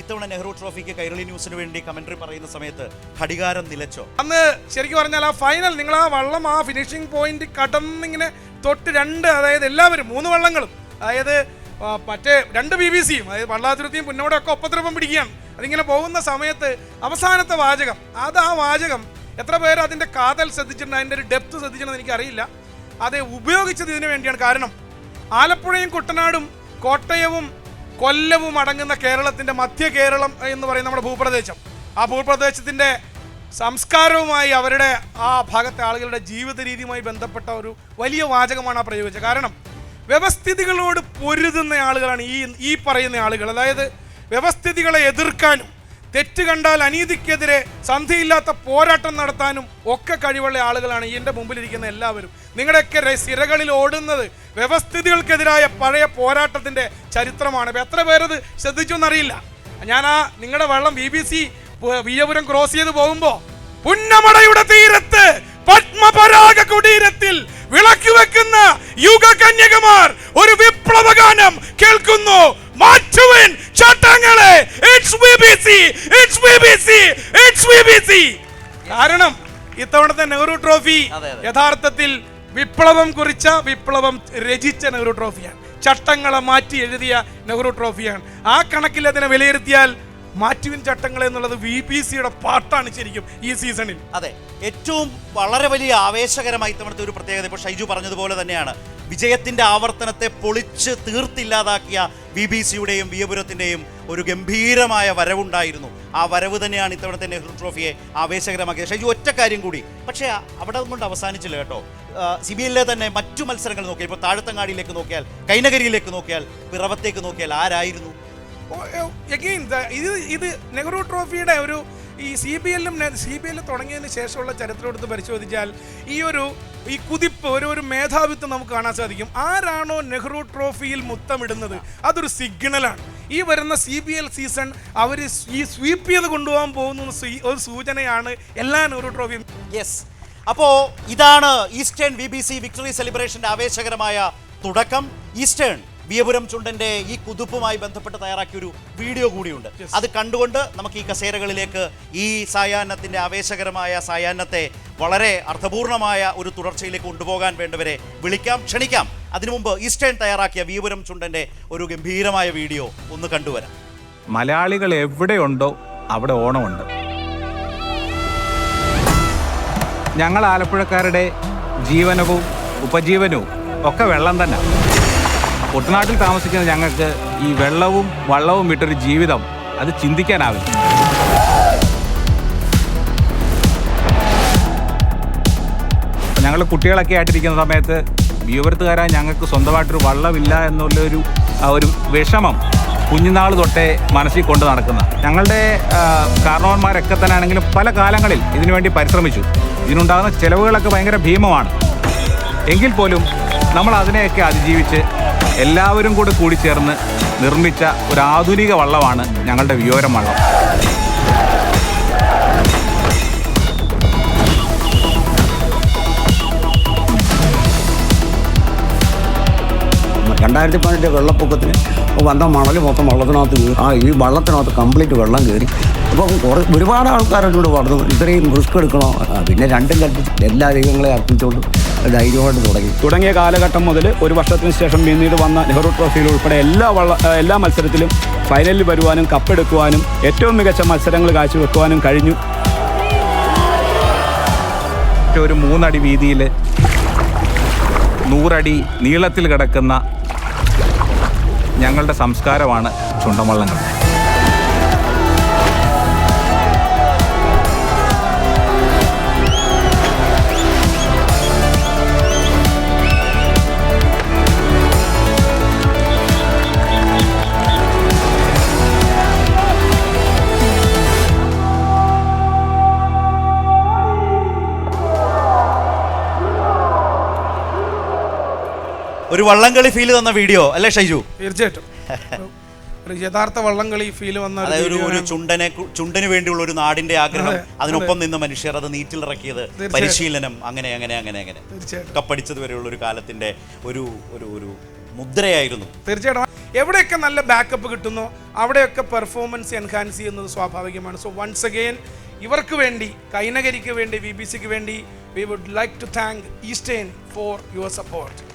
ഇത്തവണ നെഹ്റു ട്രോഫിക്ക് കൈരളി ന്യൂസിന് വേണ്ടി കമന്ററി പറയുന്ന സമയത്ത് ഘടികാരം നിലച്ചോ? അന്ന് ശരിക്കും പറഞ്ഞാൽ ആ ഫൈനൽ നിങ്ങൾ ആ വള്ളം ആ ഫിനിഷിംഗ് പോയിന്റ് കടന്നിങ്ങനെ തൊട്ട് അതായത് എല്ലാവരും 3 വള്ളങ്ങളും അതായത് മറ്റേ 2 BBC-യും അതായത് വള്ളാതുരത്തിയും പുന്നോടെ ഒക്കെ ഒപ്പത്തിനൊപ്പം പിടിക്കുകയാണ്. അതിങ്ങനെ പോകുന്ന സമയത്ത് അവസാനത്തെ വാചകം ആ വാചകം എത്ര പേര് അതിൻ്റെ കാതൽ ശ്രദ്ധിച്ചിട്ടുണ്ട്, അതിൻ്റെ ഒരു ഡെപ്ത് ശ്രദ്ധിച്ചിട്ടുണ്ടെന്ന് എനിക്കറിയില്ല. അത് ഉപയോഗിച്ചത് ഇതിനു വേണ്ടിയാണ്. കാരണം ആലപ്പുഴയും കുട്ടനാടും കോട്ടയവും കൊല്ലവും അടങ്ങുന്ന കേരളത്തിൻ്റെ മധ്യ കേരളം എന്ന് പറയുന്ന നമ്മുടെ ഭൂപ്രദേശം, ആ ഭൂപ്രദേശത്തിൻ്റെ സംസ്കാരവുമായി അവരുടെ ആ ഭാഗത്തെ ആളുകളുടെ ജീവിത രീതിയുമായി ബന്ധപ്പെട്ട ഒരു വലിയ വാചകമാണ് ആ പ്രയോഗിച്ചത്. കാരണം വ്യവസ്ഥിതികളോട് പൊരുതുന്ന ആളുകളാണ് ഈ പറയുന്ന ആളുകൾ. അതായത് വ്യവസ്ഥിതികളെ എതിർക്കാനും തെറ്റ് കണ്ടാൽ അനീതിക്കെതിരെ സന്ധിയില്ലാത്ത പോരാട്ടം നടത്താനും ഒക്കെ കഴിവുള്ള ആളുകളാണ് എൻ്റെ മുമ്പിലിരിക്കുന്ന എല്ലാവരും. നിങ്ങളുടെയൊക്കെ സിരകളിൽ ഓടുന്നത് വ്യവസ്ഥിതികൾക്കെതിരായ പഴയ പോരാട്ടത്തിൻ്റെ ചരിത്രമാണ്. ഇപ്പം എത്ര പേരത് ശ്രദ്ധിച്ചു എന്നറിയില്ല. ഞാൻ ആ നിങ്ങളുടെ വള്ളം BBC വിയപുരം ക്രോസ് ചെയ്ത് പോകുമ്പോൾ പുന്നമടയുടെ തീരത്ത് പത്മപരാഗ കുടീരത്തിൽ വിളക്ക് വെക്കുന്ന യുഗകന്യകമാർ ഒരു വിപ്ലവഗാനം കേൾക്കുന്നു. മാറ്റുവിൻ ചട്ടങ്ങളെ. It's BBC. It's BBC. It's BBC. കാരണം ഇത്തവണത്തെ നെഹ്റു ട്രോഫി യഥാർത്ഥത്തിൽ വിപ്ലവം കുറിച്ച, വിപ്ലവം രചിച്ച നെഹ്റു ട്രോഫിയാണ്. ചട്ടങ്ങളെ മാറ്റി എഴുതിയ നെഹ്റു ട്രോഫിയാണ്. ആ കണക്കിൽ അതിനെ വിലയിരുത്തിയാൽ മാറ്റുവിൻ ചട്ടങ്ങൾ എന്നുള്ളത് BBC-യുടെ പാട്ടാണ് ശരിക്കും ഈ സീസണിൽ. അതെ, ഏറ്റവും വളരെ വലിയ ആവേശകരമായി ഇത്തവണത്തെ ഒരു പ്രത്യേകത ഇപ്പോൾ ഷൈജു പറഞ്ഞതുപോലെ തന്നെയാണ്. വിജയത്തിൻ്റെ ആവർത്തനത്തെ പൊളിച്ച് തീർത്തില്ലാതാക്കിയ BBC-യുടെയും വിയപുരത്തിൻ്റെയും ഒരു ഗംഭീരമായ വരവുണ്ടായിരുന്നു. ആ വരവ് തന്നെയാണ് ഇത്തവണത്തെ നെഹ്റു ട്രോഫിയെ ആവേശകരമാക്കിയത്. ഷൈജു, ഒറ്റ കാര്യം കൂടി, പക്ഷേ അവിടെ കൊണ്ട് അവസാനിച്ചില്ല കേട്ടോ. CBL-ലെ തന്നെ മറ്റു മത്സരങ്ങൾ നോക്കിയാൽ, ഇപ്പോൾ താഴത്തങ്ങാടിയിലേക്ക് നോക്കിയാൽ, കൈനകരിയിലേക്ക് നോക്കിയാൽ, പിറവത്തേക്ക് നോക്കിയാൽ ആരായിരുന്നു? ഇത് നെഹ്റു ട്രോഫിയുടെ ഒരു ഈ CBL തുടങ്ങിയതിന് ശേഷമുള്ള ചരിത്രം എടുത്ത് പരിശോധിച്ചാൽ ഈ കുതിപ്പ് ഒരു മേധാവിത്വം നമുക്ക് കാണാൻ സാധിക്കും. ആരാണോ നെഹ്റു ട്രോഫിയിൽ മുത്തമിടുന്നത് അതൊരു സിഗ്നലാണ്. ഈ വരുന്ന CBL സീസൺ അവർ ഈ സ്വീപ്പ് ചെയ്ത് കൊണ്ടുപോകാൻ പോകുന്ന ഒരു സൂചനയാണ് എല്ലാ നെഹ്റു ട്രോഫിയും. യെസ്, അപ്പോൾ ഇതാണ് ഈസ്റ്റേൺ BBC വിക്ടറി സെലിബ്രേഷൻ്റെ ആവേശകരമായ തുടക്കം. ഈസ്റ്റേൺ വിയപുരം ചുണ്ടൻ്റെ ഈ കുതിപ്പുമായി ബന്ധപ്പെട്ട് തയ്യാറാക്കിയ ഒരു വീഡിയോ കൂടിയുണ്ട്. അത് കണ്ടുകൊണ്ട് നമുക്ക് ഈ കസേരകളിലേക്ക് ഈ സായാഹ്നത്തിൻ്റെ ആവേശകരമായ സായാഹ്നത്തെ വളരെ അർത്ഥപൂർണമായ ഒരു തുടർച്ചയിലേക്ക് കൊണ്ടുപോകാൻ വേണ്ടവരെ വിളിക്കാം, ക്ഷണിക്കാം. അതിനു മുമ്പ് ഈസ്റ്റേൺ തയ്യാറാക്കിയ വിയപുരം ചുണ്ടൻ്റെ ഒരു ഗംഭീരമായ വീഡിയോ ഒന്ന് കണ്ടുവരാം. മലയാളികൾ എവിടെയുണ്ടോ അവിടെ ഓണമുണ്ട്. ഞങ്ങൾ ആലപ്പുഴക്കാരുടെ ജീവനവും ഉപജീവനവും ഒക്കെ വെള്ളം തന്നെ. കുട്ടനാട്ടിൽ താമസിക്കുന്ന ഞങ്ങൾക്ക് ഈ വെള്ളവും വള്ളവും വിട്ടൊരു ജീവിതം അത് ചിന്തിക്കാനാവില്ല. ഞങ്ങൾ കുട്ടികളൊക്കെ ആയിട്ടിരിക്കുന്ന സമയത്ത് വിയപുരത്തുകാരാൻ ഞങ്ങൾക്ക് സ്വന്തമായിട്ടൊരു വള്ളമില്ല എന്നുള്ളൊരു ഒരു വിഷമം കുഞ്ഞുനാൾ തൊട്ടേ മനസ്സിൽ കൊണ്ട് നടക്കുന്ന ഞങ്ങളുടെ കാരണവന്മാരൊക്കെ തന്നെ ആണെങ്കിലും പല കാലങ്ങളിൽ ഇതിനുവേണ്ടി പരിശ്രമിച്ചു. ഇതിനുണ്ടാകുന്ന ചിലവുകളൊക്കെ ഭയങ്കര ഭീമമാണ്. എങ്കിൽ പോലും നമ്മൾ അതിനെയൊക്കെ അതിജീവിച്ച് എല്ലാവരും കൂടി ചേർന്ന് നിർമ്മിച്ച ഒരു ആധുനിക വള്ളമാണ് ഞങ്ങളുടെ വിയോരം വള്ളം. രണ്ടായിരത്തി 18 വെള്ളപ്പൊക്കത്തിന് വന്ന മണൽ മൊത്തം വള്ളത്തിനകത്ത് ഈ വള്ളത്തിനകത്ത് കംപ്ലീറ്റ് വെള്ളം കയറി. അപ്പോൾ ഒരുപാട് ആൾക്കാരോട് പറഞ്ഞു ഇത്രയും റിസ്ക് എടുക്കണോ. പിന്നെ രണ്ടും കൽപ്പിച്ച് എല്ലാ ദൈവങ്ങളെ അർപ്പിച്ചുകൊണ്ട് ധൈര്യമായിട്ട് തുടങ്ങിയ കാലഘട്ടം മുതൽ ഒരു വർഷത്തിന് ശേഷം പിന്നീട് വന്ന നെഹ്റു ട്രോഫിയിൽ ഉൾപ്പെടെ എല്ലാ മത്സരത്തിലും ഫൈനലിൽ വരുവാനും കപ്പെടുക്കുവാനും ഏറ്റവും മികച്ച മത്സരങ്ങൾ കാഴ്ചവെക്കുവാനും കഴിഞ്ഞു. ഒരു 3 അടി വീതിയിൽ 100 അടി നീളത്തിൽ കിടക്കുന്ന ഞങ്ങളുടെ സംസ്കാരമാണ് ചുണ്ടൻവള്ളങ്ങൾ. ഒരു വള്ളംകളി ഫീൽ തന്ന വീഡിയോ അല്ലേ ഷൈജു? തീർച്ചയായിട്ടും യഥാർത്ഥ വള്ളംകളി ഫീൽ വന്ന ഒരു ചുണ്ടന് വേണ്ടിയുള്ള ഒരു നാടിന്റെ ആഗ്രഹം, അതിനൊപ്പം നിന്ന് മനുഷ്യർ അത് നീറ്റിലിറക്കിയത്, പരിശീലനം, അങ്ങനെ അങ്ങനെ അങ്ങനെ അങ്ങനെ കപ്പടിച്ചത് വരെയുള്ള ഒരു കാലത്തിന്റെ ഒരു മുദ്രയായിരുന്നു. തീർച്ചയായിട്ടും എവിടെയൊക്കെ നല്ല ബാക്കപ്പ് കിട്ടുന്നോ അവിടെയൊക്കെ പെർഫോമൻസ് എൻഹാൻസ് ചെയ്യുന്നത് സ്വാഭാവികമാണ്. സോ വൺസ് അഗെയിൻ ഇവർക്ക് വേണ്ടി, കൈനകരിക്ക് വേണ്ടി, VBCക്ക് വേണ്ടി, we would like to thank Eastern for your support.